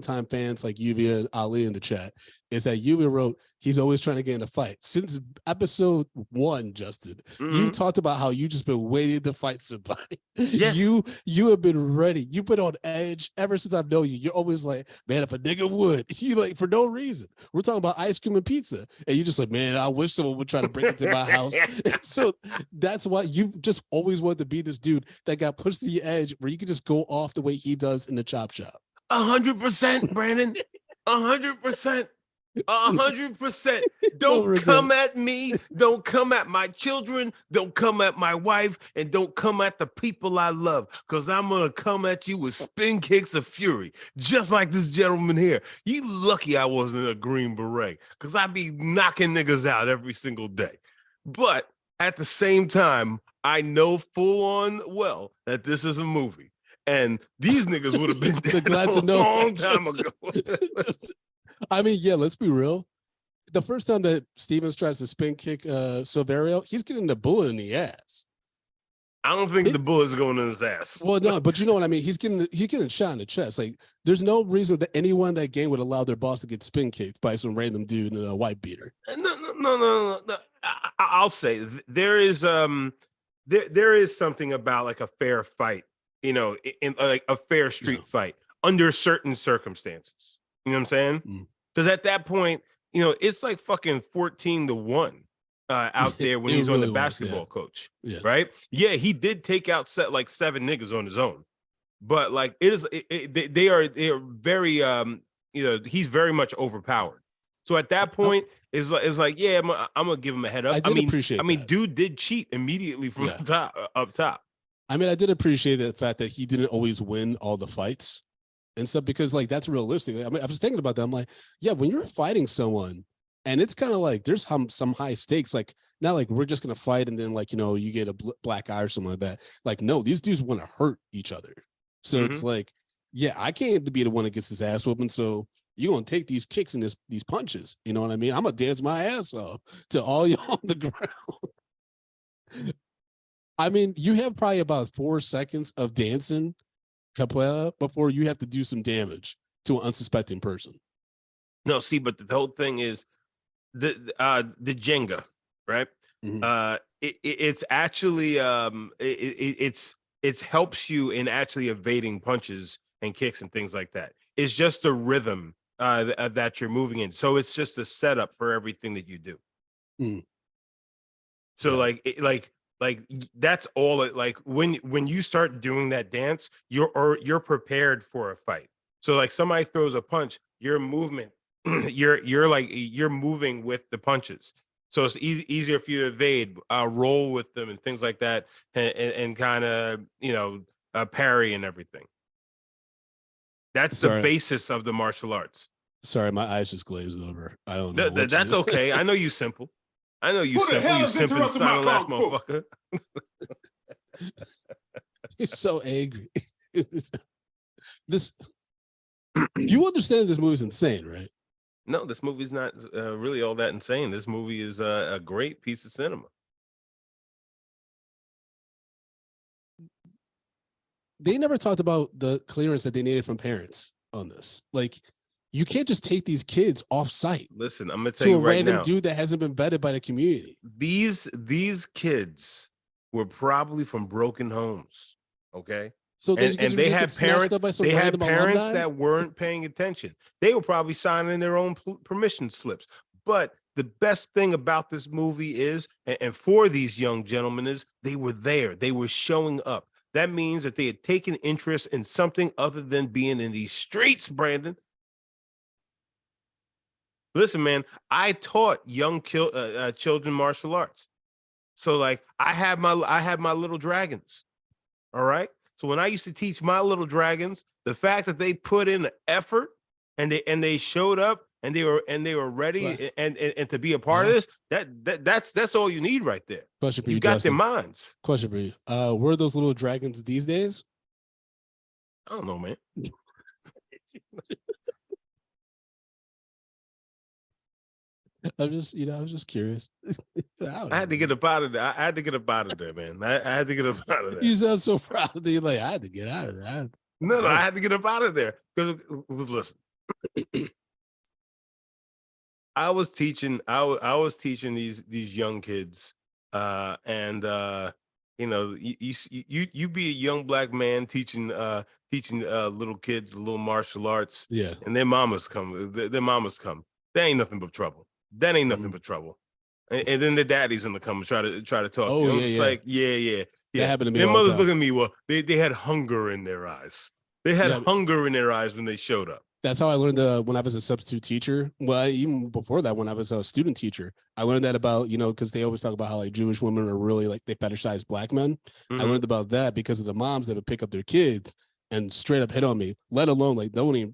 time fans like Yuvia and Ali in the chat, is that Yuvia wrote, he's always trying to get in a fight. Since episode 1, Justin, you talked about how you just been waiting to fight somebody. Yes. You have been ready. You've been on edge ever since I've known you. You're always like, man, if a nigga would, you like for no reason. We're talking about ice cream and pizza. And you just like, man, I wish someone would try to break into my house. And so that's why you just always wanted to be this dude that got pushed to the edge where you could just go off the way he does in the chop shop. 100%, Brandon. 100%. 100%. No Don't come regrets. at me. Don't come at my children. Don't come at my wife. And don't come at the people I love. Because I'm going to come at you with spin kicks of fury. Just like this gentleman here. You lucky I wasn't a Green Beret. Because I'd be knocking niggas out every single day. But at the same time, I know full on well that this is a movie. And these niggas would have been dead glad a to know long that. time ago. I mean, yeah, let's be real. The first time that Stevens tries to spin kick Silverio, he's getting the bullet in the ass. I don't think the bullet's going in his ass. Well, no, but you know what I mean? He's getting shot in the chest. Like, there's no reason that anyone in that game would allow their boss to get spin kicked by some random dude in a white beater. No. I'll say there is something about like a fair fight, you know, in like a fair street fight under certain circumstances. You know what I'm saying? Because at that point, you know, it's like fucking 14-1 out there when he's really on the basketball coach, right? Yeah, he did take out like 7 niggas on his own, but like they are very you know, he's very much overpowered. So at that point, it's like yeah, I'm gonna give him a head up. I mean, dude did cheat immediately from the top up top. I mean, I did appreciate the fact that he didn't always win all the fights and stuff, because like that's realistic. I mean, I was thinking about that. I'm like, yeah, when you're fighting someone and it's kind of like there's some high stakes, like not like we're just gonna fight and then like, you know, you get a black eye or something like that. Like, no, these dudes want to hurt each other. So it's like, yeah, I can't be the one that gets his ass whooping. So you're gonna take these kicks and these punches. You know what I mean? I'm gonna dance my ass off to all y'all on the ground. I mean, you have probably about 4 seconds of dancing capoeira before you have to do some damage to an unsuspecting person. No, see, but the whole thing is the Jenga, right? It's actually it's helps you in actually evading punches and kicks and things like that. It's just the rhythm that you're moving in. So it's just a setup for everything that you do. So like that's all it, like when you start doing that dance, you're prepared for a fight. So like somebody throws a punch, your movement, you're moving with the punches. So it's easier for you to evade, roll with them and things like that, and kind of, you know, parry and everything. That's the basis of the martial arts. Sorry, my eyes just glazed over. I don't know. That's okay. I know you simple. I know you simple. You simple and silent ass motherfucker. You're so angry. You understand this movie's insane, right? No, this movie's not really all that insane. This movie is a great piece of cinema. They never talked about the clearance that they needed from parents on this. Like, you can't just take these kids off site. Listen, I'm gonna tell you right now, to a random dude that hasn't been vetted by the community. These kids were probably from broken homes, okay? So and they had parents. They had parents that weren't paying attention. They were probably signing their own permission slips. But the best thing about this movie is, and for these young gentlemen, is they were there. They were showing up. That means that they had taken interest in something other than being in these streets, Brandon. Listen, man, I taught young children martial arts. So like I had my little dragons. All right. So when I used to teach my little dragons, the fact that they put in the effort and they showed up and they were ready, right, and to be a part of this, that's all you need right there. Question for you, got Justin. their minds. Question for you. Were those little dragons these days? I don't know, man. I was just curious. I had to get up out of there. I had to get up out of there, man. I had to get up out of there. You sound so proud of you. Like, I had to get out of there. No, I had to get up out of there. Because listen, I was teaching these young kids, and you know, you be a young black man teaching little kids little martial arts, yeah, and their mamas come. There ain't nothing but trouble. That ain't nothing but trouble. And then the daddies in the come try to talk. Oh, to you. Like, yeah. That happened to me. Their mothers look at me. Well, they had hunger in their eyes. They had hunger in their eyes when they showed up. That's how I learned when I was a substitute teacher. Well, even before that, when I was a student teacher, I learned that about, because they always talk about how like Jewish women are really like they fetishize black men. Mm-hmm. I learned about that because of the moms that would pick up their kids and straight up hit on me, let alone like don't even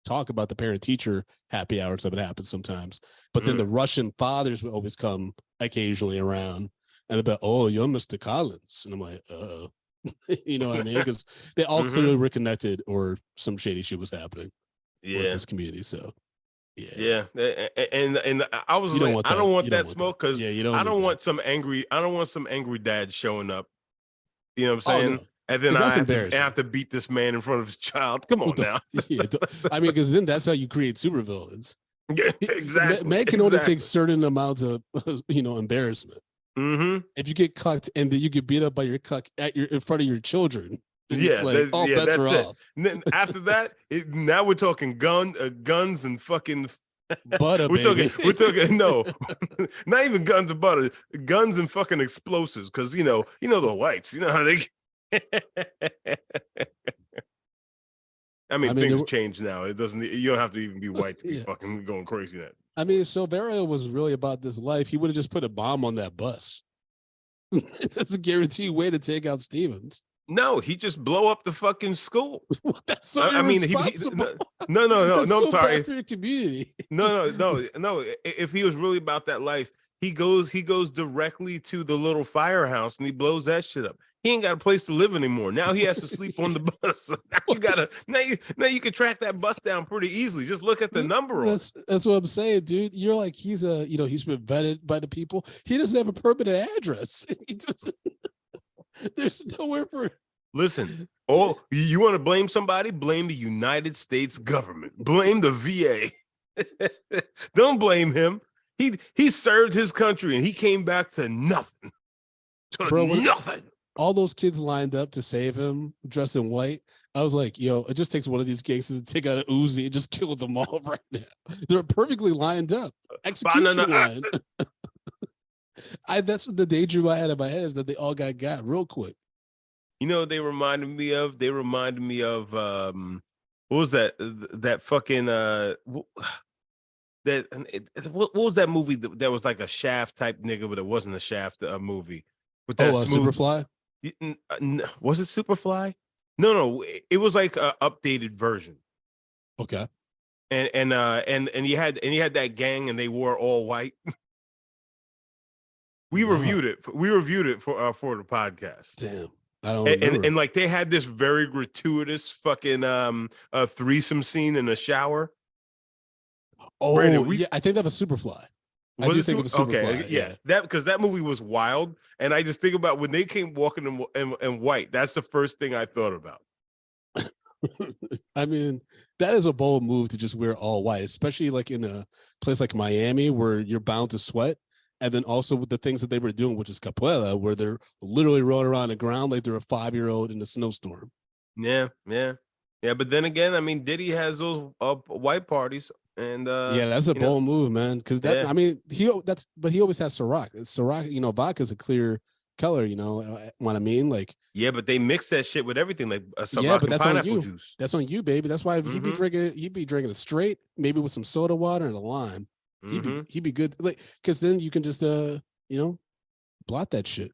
talk about the parent teacher happy hours that would happen sometimes. But then the Russian fathers would always come occasionally around and they'd be, oh, you're Mr. Collins. And I'm like, you know what I mean? Because they all clearly were connected or some shady shit was happening. With this community, so yeah, and I was like, I don't want that smoke because I don't want some angry dad showing up. You know what I'm saying? No. And then I have to beat this man in front of his child. Come on now. I mean, because then that's how you create supervillains. Yeah, exactly. Man can only take certain amounts of embarrassment. If you get cucked and then you get beat up by your cuck in front of your children. It's like, bets are off. After that, now we're talking guns and fucking butter. we're talking no, not even guns and butter, guns and fucking explosives. Because you know the whites, you know how they. I mean, things have changed now. It doesn't. You don't have to even be white to be fucking going crazy. That. I mean, Silverio was really about this life. He would have just put a bomb on that bus. That's a guaranteed way to take out Stevens. No, he just blow up the fucking school. That's so irresponsible. No. I'm sorry. Bad for your community. No. If he was really about that life, he goes directly to the little firehouse and he blows that shit up. He ain't got a place to live anymore. Now he has to sleep on the bus. Now you can track that bus down pretty easily. Just look at the number on it. That's what I'm saying, dude. You're like he's been vetted by the people. He doesn't have a permanent address. He doesn't. There's nowhere for it. Listen, you want to blame somebody? Blame the United States government. Blame the VA. Don't blame him. He served his country and he came back to nothing. Nothing. All those kids lined up to save him, dressed in white. I was like, it just takes one of these gangsters to take out an Uzi and just kill them all right now. They're perfectly lined up. Execution line. That's the daydream I had in my head is that they all got real quick. You know what they reminded me of? They reminded me of what was that? That fucking what was that movie that was like a Shaft type nigga, but it wasn't a Shaft movie with that Superfly? Was it Superfly? No, it was like an updated version. Okay. And you had that gang and they wore all white. We reviewed it. We reviewed it for the podcast. Damn, I don't remember. And like they had this very gratuitous fucking threesome scene in the shower. Oh, Brandon, I think that was Superfly. I do think it was Superfly. Okay, yeah. That because that movie was wild, and I just think about when they came walking in white. That's the first thing I thought about. I mean, that is a bold move to just wear all white, especially like in a place like Miami where you're bound to sweat. And then also with the things that they were doing, which is capoeira, where they're literally rolling around the ground like they're a 5-year-old in a snowstorm. Yeah. But then again, I mean, Diddy has those white parties, and that's a bold move, man. Because that, I mean, he always has Ciroc. Ciroc, vodka is a clear color. You know what I mean? Like, yeah, but they mix that shit with everything, like Ciroc but that's pineapple on you. Juice. That's on you, baby. That's why he'd be drinking it straight, maybe with some soda water and a lime. He'd be good, like, because then you can just blot that shit.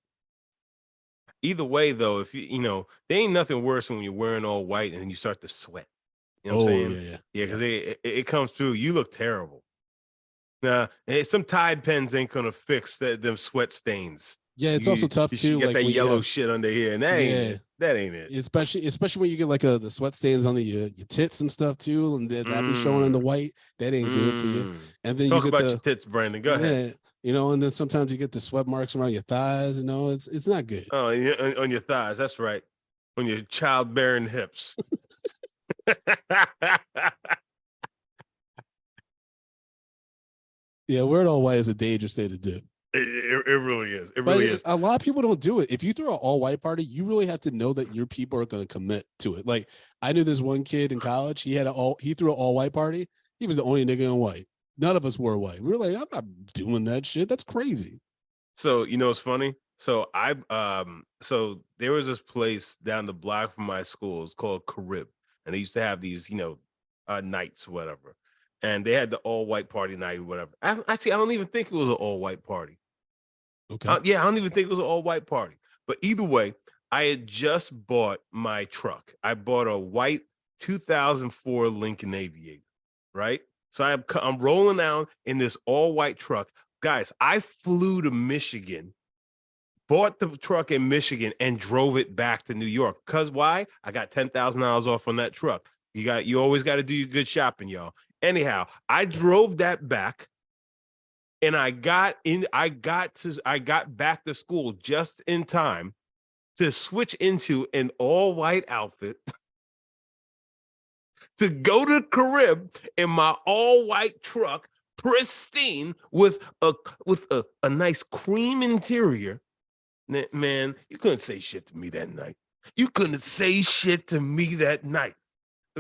Either way, though, if there ain't nothing worse than when you're wearing all white and you start to sweat. You know what I'm saying? Yeah, because it comes through. You look terrible. Some Tide pens ain't gonna fix them sweat stains. Yeah, it's also tough too. You get that yellow shit under here, and that ain't it. Especially when you get like the sweat stains on your tits and stuff too, and that be showing in the white. That ain't good for you. And then Talk you get about your tits, Brandon. Go ahead. And then sometimes you get the sweat marks around your thighs. It's not good. Oh, yeah, on your thighs. That's right. On your childbearing hips. Yeah, wearing all white is a dangerous thing to do. It really is. It really is. A lot of people don't do it. If you throw an all-white party, you really have to know that your people are going to commit to it. Like, I knew this one kid in college. He threw an all-white party. He was the only nigga in white. None of us wore white. We were like, I'm not doing that shit. That's crazy. So it's funny. So there was this place down the block from my school. It's called Carib. and they used to have these, nights, whatever. And they had the all white party night, whatever. Actually, I don't even think it was an all white party. Okay. Yeah, I don't even think it was an all white party. But either way, I had just bought my truck. I bought a white 2004 Lincoln Aviator, right? So I'm rolling out in this all white truck. Guys, I flew to Michigan, bought the truck in Michigan, and drove it back to New York. Because why? I got $10,000 off on that truck. You always got to do your good shopping, y'all. Anyhow, I drove that back, and I got back to school just in time to switch into an all white outfit to go to the Carib in my all white truck, pristine, with a nice cream interior. Man, you couldn't say shit to me that night. You couldn't say shit to me that night.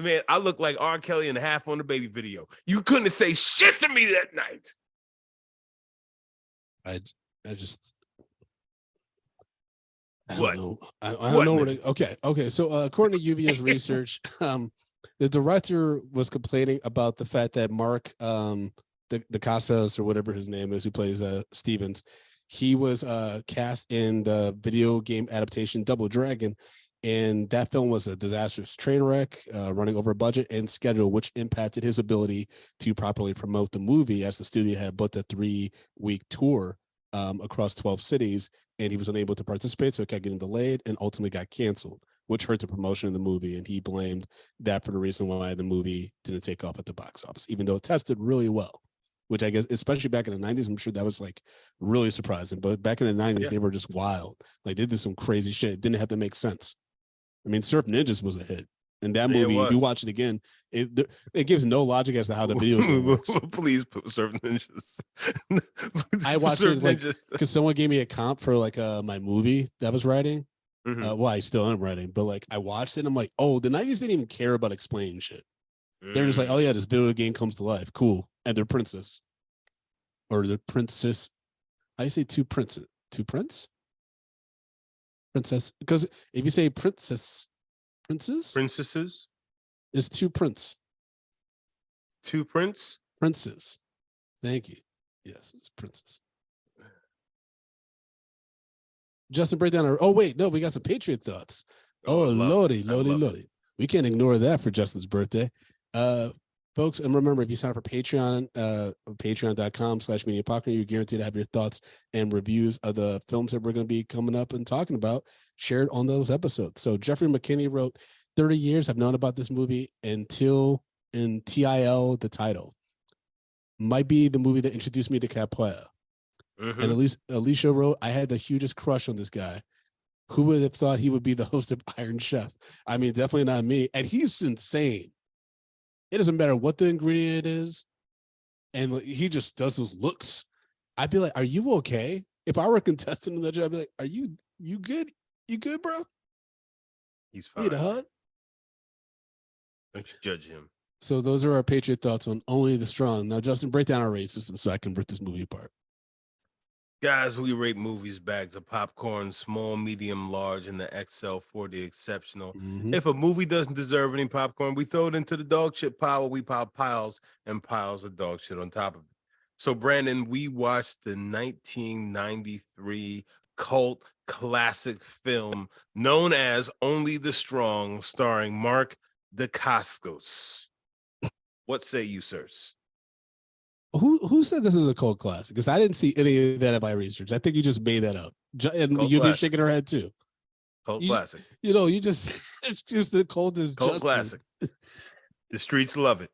Man, I look like R. Kelly in Half on the Baby video. You couldn't say shit to me that night. I just I What? don't know. I don't know where to. Okay. So according to UVA's research, the director was complaining about the fact that Mark the Casas, or whatever his name is, who plays Stevens, he was cast in the video game adaptation Double Dragon, and that film was a disastrous train wreck, running over budget and schedule, which impacted his ability to properly promote the movie, as the studio had booked a 3-week tour across 12 cities, and he was unable to participate, so it kept getting delayed and ultimately got canceled, which hurt the promotion of the movie. And he blamed that for the reason why the movie didn't take off at the box office, even though it tested really well, which I guess, especially back in the 90s, I'm sure that was like really surprising. But back in the 90s, they were just wild. Like, they did some crazy shit. It didn't have to make sense. I mean, Surf Ninjas was a hit. And that movie, if you watch it again, it gives no logic as to how the video game works. Please put Surf Ninjas. I watched it like because someone gave me a comp for like my movie that I was writing. Well, I still am writing, but like I watched it and I'm like, oh, the 90s didn't even care about explaining shit. They're just like, oh yeah, this video game comes to life. Cool. And they're princess. Or the princess. I say two princes. Two prince? Princess. Because if you say princesses, it's two prince. Two prince? Princes. Thank you. Yes, it's princess. Justin, break down oh wait, no, we got some Patriot thoughts. Oh lordy. We can't ignore that for Justin's birthday. Folks, and remember, if you sign up for Patreon, patreon.com/mediapocalypse, you're guaranteed to have your thoughts and reviews of the films that we're going to be coming up and talking about shared on those episodes. So Jeffrey McKinney wrote, 30 years I've known about this movie until in TIL, the title. Might be the movie that introduced me to capoeira. And at least Alicia wrote, I had the hugest crush on this guy. Who would have thought he would be the host of Iron Chef? I mean, definitely not me. And he's insane. It doesn't matter what the ingredient is. And he just does those looks. I'd be like, are you okay? If I were a contestant in that job, I'd be like, are you good? You good, bro? He's fine. Need a hug? Don't you judge him. So those are our Patriot thoughts on Only the Strong. Now, Justin, break down our rating system so I can rip this movie apart. Guys, we rate movies bags of popcorn, small, medium, large, and the XL for the exceptional. If a movie doesn't deserve any popcorn, we throw it into the dog shit pile. We pile piles and piles of dog shit on top of it. So, Brandon, we watched the 1993 cult classic film known as Only the Strong, starring Mark Dacascos. What say you, sirs? Who said this is a cult classic? Because I didn't see any of that in my research. I think you just made that up. And you've been shaking her head too. Cult classic. You just it's just the coldest cult classic. The streets love it.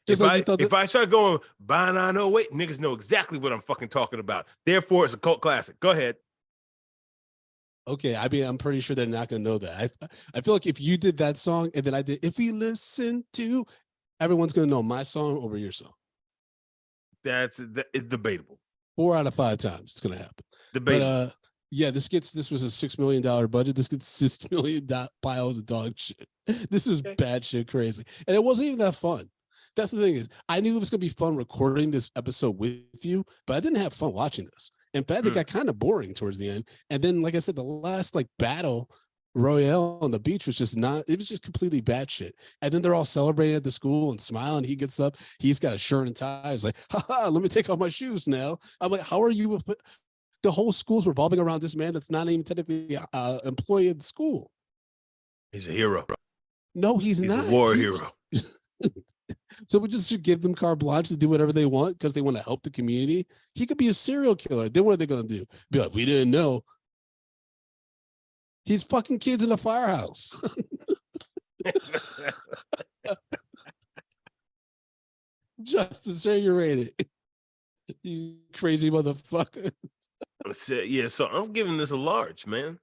Just if I start going, no, wait, niggas know exactly what I'm fucking talking about. Therefore, it's a cult classic. Go ahead. Okay, I mean, I'm pretty sure they're not gonna know that. I feel like if you did that song and then I did, if we listen to, everyone's going to know my song over your song. It's debatable. 4 out of 5 times it's going to happen. Debatable. But yeah, this was a $6 million budget. This gets $6 million piles of dog shit. This is bad shit crazy. And it wasn't even that fun. That's the thing is, I knew it was going to be fun recording this episode with you, but I didn't have fun watching this. In fact, it got kind of boring towards the end. And then, like I said, the last battle Royale on the beach was just not, it was just completely batshit. And then they're all celebrating at the school and smiling. He gets up, he's got a shirt and tie. He's like, haha, let me take off my shoes now. I'm like, how are you? The whole school's revolving around this man that's not even technically employee of the school. He's a hero. No, he's not. A war hero. So we just should give them carte blanche to do whatever they want because they want to help the community. He could be a serial killer. Then what are they going to do? Be like, we didn't know. He's fucking kids in a firehouse. Justin, say you're rated. You crazy motherfucker. So I'm giving this a large, man.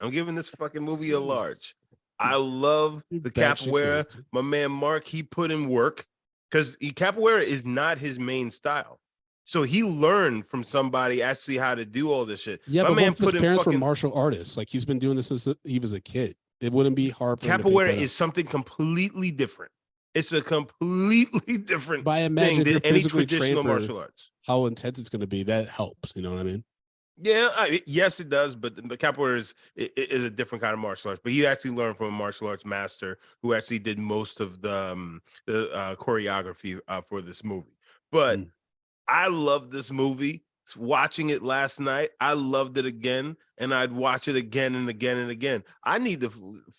I'm giving this fucking movie a large. I love the capoeira. My man Mark, he put in work because capoeira is not his main style. So he learned from somebody actually how to do all this shit. Yeah, but both his parents were martial artists. Like he's been doing this since he was a kid. It wouldn't be hard for him to capoeira is something completely different. It's a completely different thing than any traditional martial arts. How intense it's going to be, that helps. You know what I mean? Yeah, yes, it does. But the capoeira is a different kind of martial arts. But he actually learned from a martial arts master who actually did most of the choreography for this movie. But I love this movie. Watching it last night, I loved it again, and I'd watch it again and again and again. I need to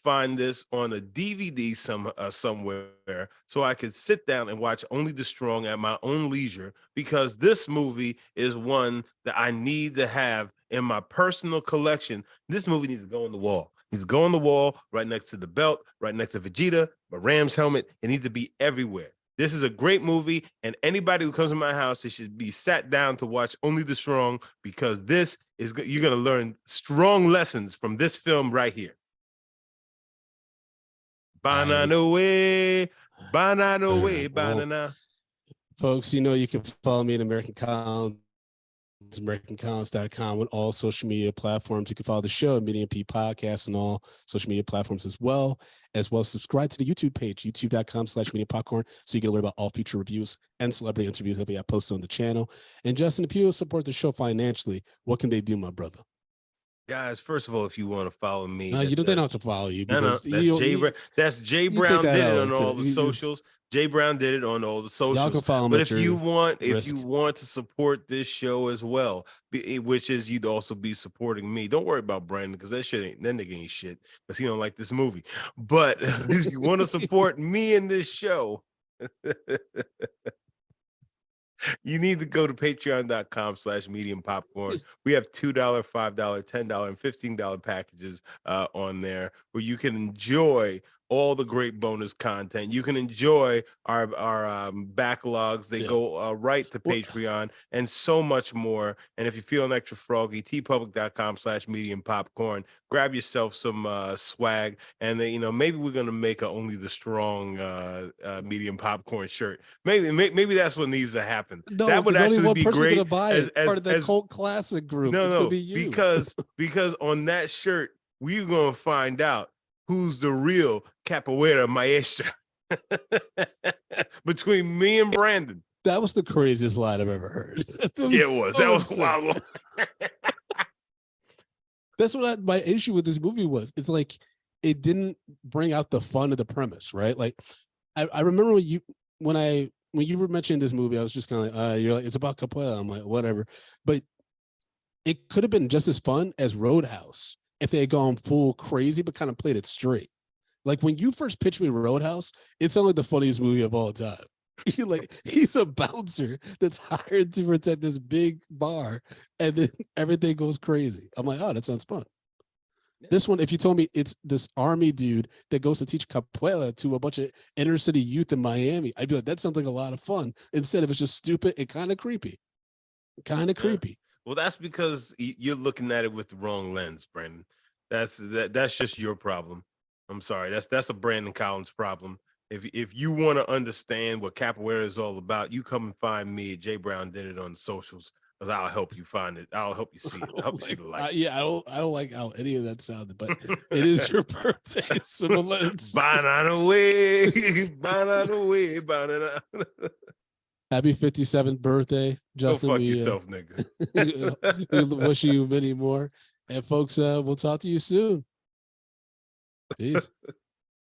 find this on a DVD somewhere so I could sit down and watch Only the Strong at my own leisure, because this movie is one that I need to have in my personal collection. This movie needs to go on the wall. It needs to go on the wall right next to the belt, right next to Vegeta, my Rams helmet. It needs to be everywhere. This is a great movie, and anybody who comes to my house, they should be sat down to watch Only the Strong, because this is, you're going to learn strong lessons from this film right here. Banana way, banana way, banana. Folks, you know you can follow me at American Collins, AmericanCollins.com, on all social media platforms. You can follow the show at Medium P Podcast on all social media platforms as well as subscribe to the YouTube page, youtube.com/mediapopcorn, so you can learn about all future reviews and celebrity interviews that we have posted on the channel. And Justin, if you support the show financially, what can they do, my brother? Guys, first of all, if you want to follow me, no, they don't have to follow you. That's Jay Brown did it on all the socials. Jay Brown did it on all the socials. Y'all can follow him. But if you want to support this show as well, which is you'd also be supporting me. Don't worry about Brandon, because that nigga ain't shit, because he don't like this movie. But if you want to support me in this show, you need to go to patreon.com/medium popcorn. We have $2, $5, $10, and $15 packages on there where you can enjoy all the great bonus content. You can enjoy our backlogs. They go right to Patreon and so much more. And if you're feeling extra froggy, tpublic.com/medium popcorn. Grab yourself some swag, and then, maybe we're gonna make a Only the Strong medium popcorn shirt. Maybe that's what needs to happen. No, that would actually be great as part of that cult classic group. No, be you. because on that shirt we're gonna find out who's the real capoeira maestra between me and Brandon. That was the craziest line I've ever heard. That was wild. That's what my issue with this movie was. It's like it didn't bring out the fun of the premise, right? Like I remember when you were mentioning this movie, I was just kind of like, you're like, it's about capoeira. I'm like, whatever. But it could have been just as fun as Roadhouse if they had gone full crazy, but kind of played it straight. Like when you first pitched me Roadhouse, it sounded like the funniest movie of all time. You're like, he's a bouncer that's hired to protect this big bar, and then everything goes crazy. I'm like, oh, that sounds fun. Yeah. This one, if you told me it's this army dude that goes to teach capoeira to a bunch of inner city youth in Miami, I'd be like, that sounds like a lot of fun. Instead of it's just stupid and kind of creepy. Creepy. Well, that's because you're looking at it with the wrong lens, Brandon. That's just your problem. I'm sorry. That's a Brandon Collins problem. If you want to understand what capoeira is all about, you come and find me. Jay Brown did it on the socials, because I'll help you find it. I'll help you see it. I'll help you see the light. I don't like how any of that sounded, but it is your birthday, so let's banana way, banana way, banana. Happy 57th birthday, Justin. Go fuck yourself, nigga. We wish you many more. And folks, we'll talk to you soon. Peace.